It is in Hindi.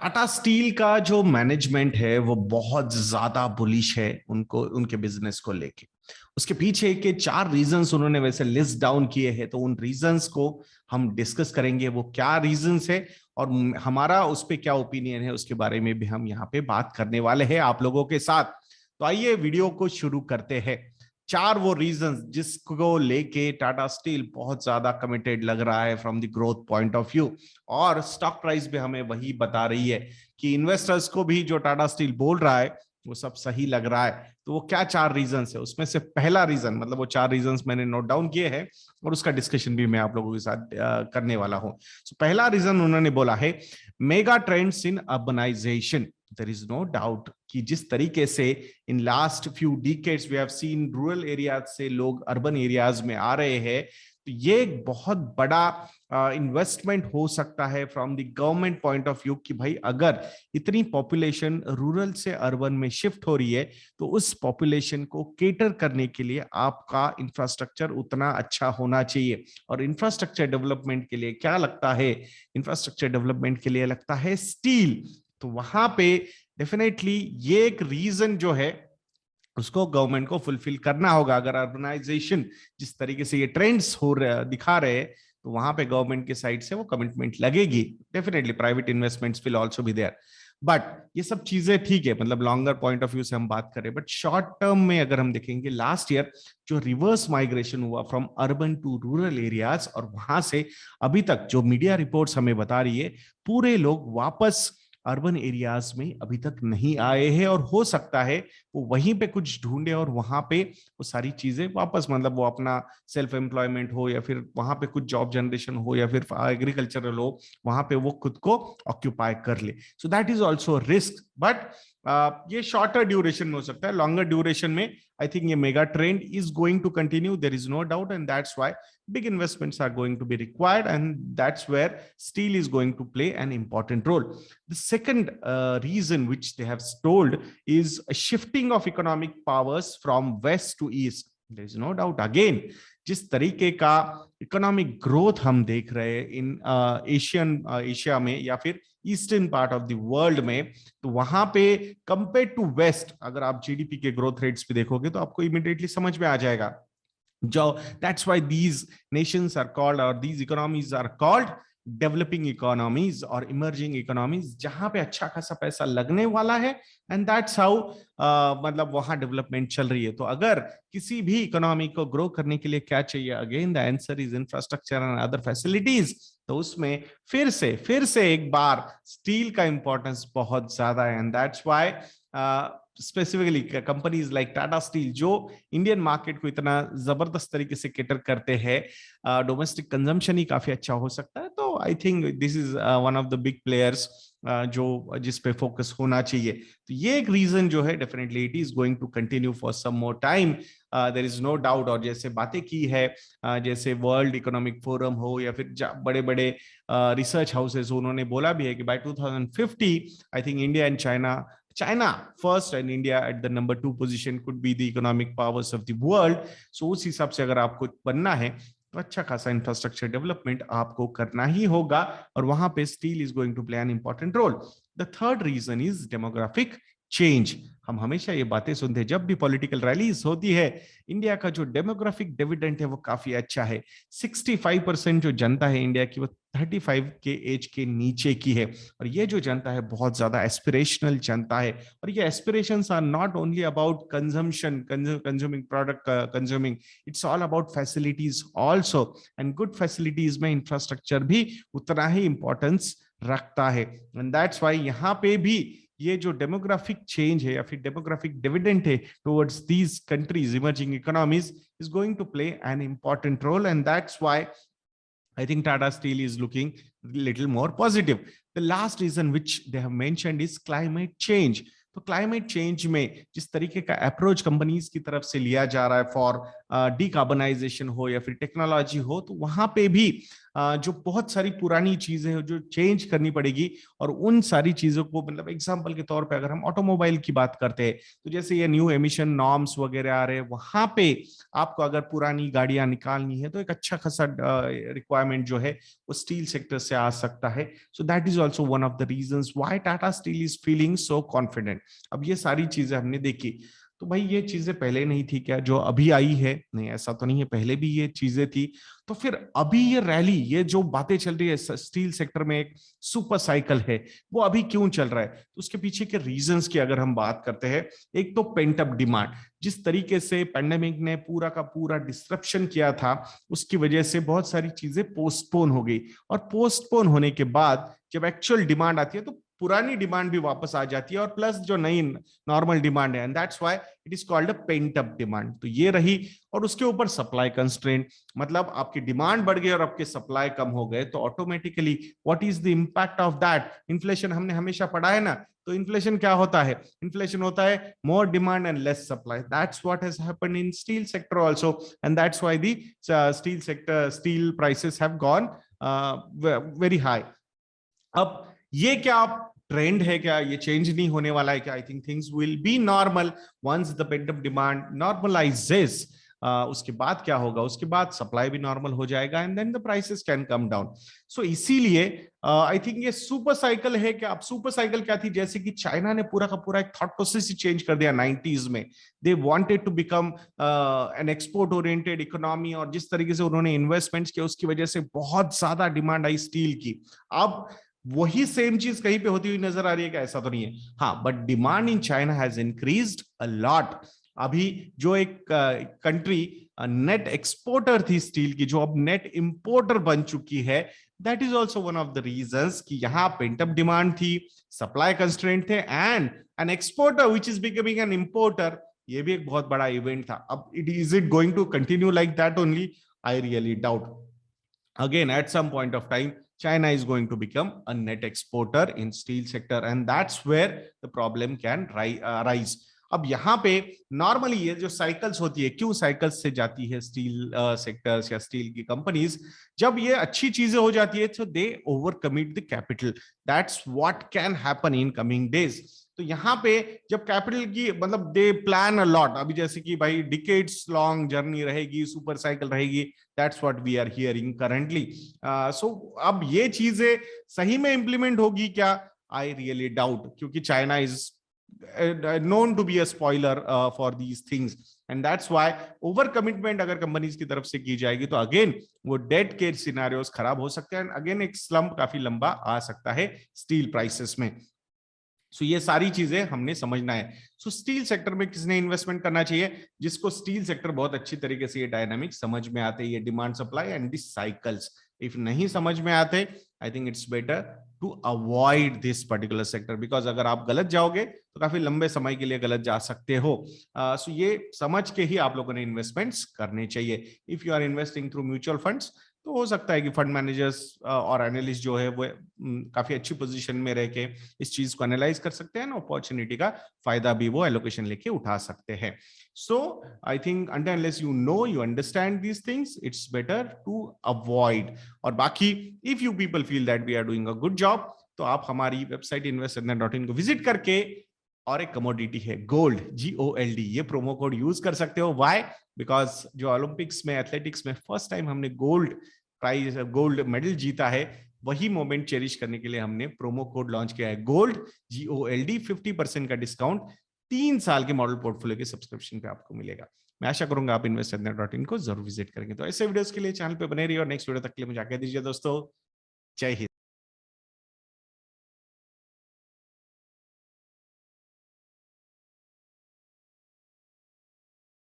टाटा स्टील का जो मैनेजमेंट है वो बहुत ज्यादा बुलिश है उनको उनके बिजनेस को लेके। उसके पीछे के 4 रीजंस उन्होंने वैसे लिस्ट डाउन किए हैं, तो उन रीजंस को हम डिस्कस करेंगे, वो क्या रीजंस है और हमारा उस पे क्या ओपिनियन है उसके बारे में भी हम यहाँ पे बात करने वाले हैं आप लोगों के साथ। तो आइए वीडियो को शुरू करते हैं। 4 वो रीजंस जिसको लेके टाटा स्टील बहुत ज्यादा कमिटेड लग रहा है from the growth point of view, और स्टॉक प्राइस भी हमें वही बता रही है कि इन्वेस्टर्स को भी जो टाटा स्टील बोल रहा है वो सब सही लग रहा है। तो वो क्या 4 रीजंस है, उसमें से पहला रीजन, मतलब वो 4 रीजंस मैंने नोट डाउन किए हैं और उसका डिस्कशन भी मैं आप लोगों के साथ करने वाला हूं। पहला रीजन उन्होंने बोला है mega trends in urbanisation. There is no doubt कि जिस तरीके से in last few decades we have seen rural areas से लोग अर्बन एरियाज में आ रहे हैं, तो ये एक बहुत बड़ा इन्वेस्टमेंट हो सकता है from the government point of view कि भाई अगर इतनी पॉपुलेशन रूरल से अर्बन में शिफ्ट हो रही है तो उस पॉपुलेशन को केटर करने के लिए आपका इंफ्रास्ट्रक्चर उतना अच्छा होना चाहिए। और इंफ्रास्ट्रक्चर डेवलपमेंट के लिए क्या लगता है? इंफ्रास्ट्रक्चर डेवलपमेंट के लिए लगता है स्टील। तो वहां पे डेफिनेटली ये एक रीजन जो है उसको गवर्नमेंट को फुलफिल करना होगा। अगर अर्बनाइजेशन जिस तरीके से ये ट्रेंड्स हो रहे दिखा रहे हैं तो वहां पे गवर्नमेंट के साइड से वो कमिटमेंट लगेगी। Definitely private investments will also be there, but ये सब चीजें ठीक है, मतलब लॉन्गर पॉइंट ऑफ व्यू से हम बात करें। बट शॉर्ट टर्म में अगर हम देखेंगे, लास्ट ईयर जो रिवर्स माइग्रेशन हुआ from urban to rural areas, और वहां से अभी तक जो मीडिया रिपोर्ट्स हमें बता रही है पूरे लोग वापस अर्बन एरियाज में अभी तक नहीं आए हैं, और हो सकता है वो वहीं पे कुछ ढूंढे और वहां पे वो सारी चीजें वापस, मतलब वो अपना सेल्फ एम्प्लॉयमेंट हो या फिर वहां पे कुछ जॉब जनरेशन हो या फिर एग्रीकल्चरल हो, वहां पे वो खुद को ऑक्यूपाई कर ले। So that is also risk, but ये शॉर्टर ड्यूरेशन में हो सकता है। लॉन्गर ड्यूरेशन में आई थिंक ये mega trend is going to continue, there is no doubt, and that's why big investments are going to be required, and that's where steel is going to play an important role. The second reason which they have told is a shifting of economic powers from west to east. There is no doubt again, जिस तरीके का इकोनॉमिक ग्रोथ हम देख रहे हैं इन एशिया में या फिर eastern part of the world में, तो वहां पे कंपेयर टू वेस्ट अगर आप जीडीपी के ग्रोथ रेट्स भी देखोगे तो आपको इमीडिएटली समझ में आ जाएगा। जो that's why these nations are called, or these economies are called developing economies और इमर्जिंग इकोनॉमीज, जहां पे अच्छा खासा पैसा लगने वाला है, एंड दैट्स हाउ मतलब वहां डेवलपमेंट चल रही है। तो अगर किसी भी इकोनॉमी को ग्रो करने के लिए क्या चाहिए, again the answer is infrastructure and other facilities. तो उसमें फिर से एक बार स्टील का इंपॉर्टेंस बहुत ज्यादा है, and that's why specifically companies like Tata steel जो इंडियन मार्केट को इतना जबरदस्त तरीके से केटर करते हैं, डोमेस्टिक कंजम्पशन ही काफी अच्छा हो सकता है। तो I think this is one of the big players जो जिस पे फोकस होना चाहिए। तो ये एक रीजन जो है, definitely it is going to continue for some more time, there is no doubt. और जैसे बातें की है, जैसे वर्ल्ड इकोनॉमिक फोरम हो या फिर बड़े बड़े रिसर्च हाउसेस, उन्होंने बोला भी है कि by 2050 I think India and China first and India at the number 2 position could be the economic powers of the world. So उस हिसाब से अगर आपको बनना है तो अच्छा खासा इंफ्रास्ट्रक्चर डेवलपमेंट आपको करना ही होगा, और वहां पे steel is going to play an important role. The third reason is demographic change. हम हमेशा ये बातें सुनते हैं जब भी पॉलिटिकल रैलीज होती है, इंडिया का जो डेमोग्राफिक डिविडेंड है वो काफी अच्छा है। 65% जो जनता है इंडिया की वो 35 के एज के नीचे की है, और ये जो जनता है बहुत ज्यादा एस्पिरेशनल जनता है। और ये aspirations are not only about consumption, consuming product consuming, it's all about facilities also, and good facilities में इंफ्रास्ट्रक्चर भी उतना ही इंपॉर्टेंस रखता है। एंड दैट्स व्हाई यहाँ पे भी ये जो डेमोग्राफिक चेंज है या फिर डेमोग्राफिक डिविडेंड है towards these countries, emerging economies, is going to play an important role, and that's why I think Tata Steel is looking little more positive. The last reason which they have mentioned is climate change. तो क्लाइमेट चेंज में जिस तरीके का अप्रोच कंपनीज की तरफ से लिया जा रहा है फॉर डिकार्बनाइजेशन हो या फिर टेक्नोलॉजी हो, तो वहां पे भी जो बहुत सारी पुरानी चीजें हैं जो चेंज करनी पड़ेगी। और उन सारी चीजों को, मतलब एग्जांपल के तौर पे अगर हम ऑटोमोबाइल की बात करते हैं, तो जैसे ये न्यू एमिशन नॉर्म्स वगैरह आ रहे हैं, वहां पे आपको अगर पुरानी गाड़ियां निकालनी है तो एक अच्छा खासा रिक्वायरमेंट जो है वो स्टील सेक्टर से आ सकता है। सो that is also one of the reasons why Tata steel is feeling so confident. अब ये सारी चीजें हमने देखी, तो भाई ये चीजें पहले नहीं थी क्या जो अभी आई है? नहीं, ऐसा तो नहीं है, पहले भी ये चीजें थी। तो फिर अभी ये रैली, ये जो बातें चल रही है स्टील सेक्टर में एक सुपर साइकिल है, वो अभी क्यों चल रहा है? तो उसके पीछे के रीजंस की अगर हम बात करते हैं, एक तो पेंट अप डिमांड। जिस तरीके से पेंडेमिक ने पूरा का पूरा डिस्ट्रप्शन किया था, उसकी वजह से बहुत सारी चीजें पोस्टपोन हो गई, और पोस्टपोन होने के बाद जब एक्चुअल डिमांड आती है तो पुरानी डिमांड भी वापस आ जाती है, और प्लस जो नई नॉर्मल डिमांड है, and that's why it is called a paint up demand. तो ये रही, और उसके ऊपर सप्लाई कंस्ट्रेंट, मतलब आपकी डिमांड बढ़ गई और आपके सप्लाई कम हो गए, तो automatically what is the impact of that? Inflation हमने हमेशा पढ़ा है ना, तो इन्फ्लेशन क्या होता है? इन्फ्लेशन होता है more demand and less supply. That's what has happened in steel sector also, and that's why the steel sector, steel prices have gone very high. अब ये क्या ट्रेंड है? क्या ये चेंज नहीं होने वाला है क्या? I think things will be normal once the pent up demand normalizes. उसके बाद क्या होगा? उसके बाद सप्लाई भी नॉर्मल हो जाएगा, and then the prices can come down. So इसीलिए आई थिंक ये सुपर साइकिल है। क्या अब सुपर साइकिल क्या थी? जैसे कि चाइना ने पूरा का पूरा एक थॉट प्रोसेस ही चेंज कर दिया 90s में। They wanted to become an export oriented economy, और जिस तरीके से उन्होंने इन्वेस्टमेंट्स किए उसकी वजह से बहुत ज्यादा डिमांड आई स्टील की। अब वही सेम चीज कहीं पे होती हुई नजर आ रही है क्या? ऐसा तो नहीं है। हाँ, but demand in China has increased a lot. अभी जो एक कंट्री नेट एक्सपोर्टर थी स्टील की, जो अब नेट इंपोर्टर बन चुकी है, that is also one of the reasons कि यहाँ पेंट अप डिमांड थी, सप्लाई कंस्ट्रेंट थे, and an exporter which is becoming an importer. ये भी एक बहुत बड़ा इवेंट था। अब is it going to continue like that only? I really doubt. Again, at some point of time, China is going to become a net exporter in steel sector, and that's where the problem can arise. अब यहाँ पे नॉर्मली ये जो साइकिल्स होती है, क्यों साइकिल्स से जाती है स्टील सेक्टर्स या स्टील की कंपनीज? जब ये अच्छी चीजें हो जाती है तो they over commit the capital. That's what can happen in coming days. तो यहाँ पे जब कैपिटल की, मतलब दे प्लान अ लॉट। अभी जैसे कि भाई डिकेड्स लॉन्ग जर्नी रहेगी, सुपर साइकिल रहेगी, that's what we are hearing currently. So अब ये चीजें सही में इंप्लीमेंट होगी क्या? आई रियली डाउट, क्योंकि China is known to be a spoiler for these things, and that's why over commitment अगर कंपनीज की तरफ से की जाएगी तो अगेन वो डेट के सिनेरियोस खराब हो सकते हैं, अगेन एक स्लम्प काफी लंबा आ सकता है स्टील प्राइसेस में। सो ये सारी चीजें हमने समझना है। सो स्टील सेक्टर में किसने इन्वेस्टमेंट करना चाहिए? जिसको स्टील सेक्टर बहुत अच्छी तरीके से ये डायनामिक्स समझ में आते हैं, ये demand supply and this cycles. If नहीं समझ में आते, I think it's better to avoid this particular sector, because अगर आप गलत जाओगे तो काफी लंबे समय के लिए गलत जा सकते हो। सो ये समझ के ही आप लोगों ने इन्वेस्टमेंट्स करने चाहिए। If you are investing through mutual funds, तो हो सकता है कि फंड मैनेजर्स और एनालिस्ट जो है वो काफी अच्छी पोजीशन में रह के इस चीज को एनालाइज कर सकते हैं, अपॉर्चुनिटी का फायदा भी वो एलोकेशन लेके उठा सकते हैं। So I think until unless you know, you understand these things, it's better to avoid. और बाकी if you people feel that we are doing a good job, तो आप हमारी वेबसाइट investindia.in को विजिट करके, और एक कमोडिटी है गोल्ड, GOLD, ये प्रोमो कोड यूज कर सकते हो। व्हाई? बिकॉज जो ओलंपिक्स में, एथलेटिक्स में फर्स्ट टाइम हमने गोल्ड प्राइज, गोल्ड मेडल जीता है, वही मोमेंट चेरिश करने के लिए हमने प्रोमो कोड लॉन्च किया है गोल्ड, GOLD। 50% का डिस्काउंट 3 साल के मॉडल पोर्टफोलियो के सब्सक्रिप्शन पे आपको मिलेगा। मैं आशा करूंगा आप investindia.in को जरूर विजिट करेंगे। तो ऐसे वीडियोस के लिए चैनल पे बने रहिए, और नेक्स्ट वीडियो तक के लिए मुझे आज्ञा दीजिए दोस्तों। जय हिंद।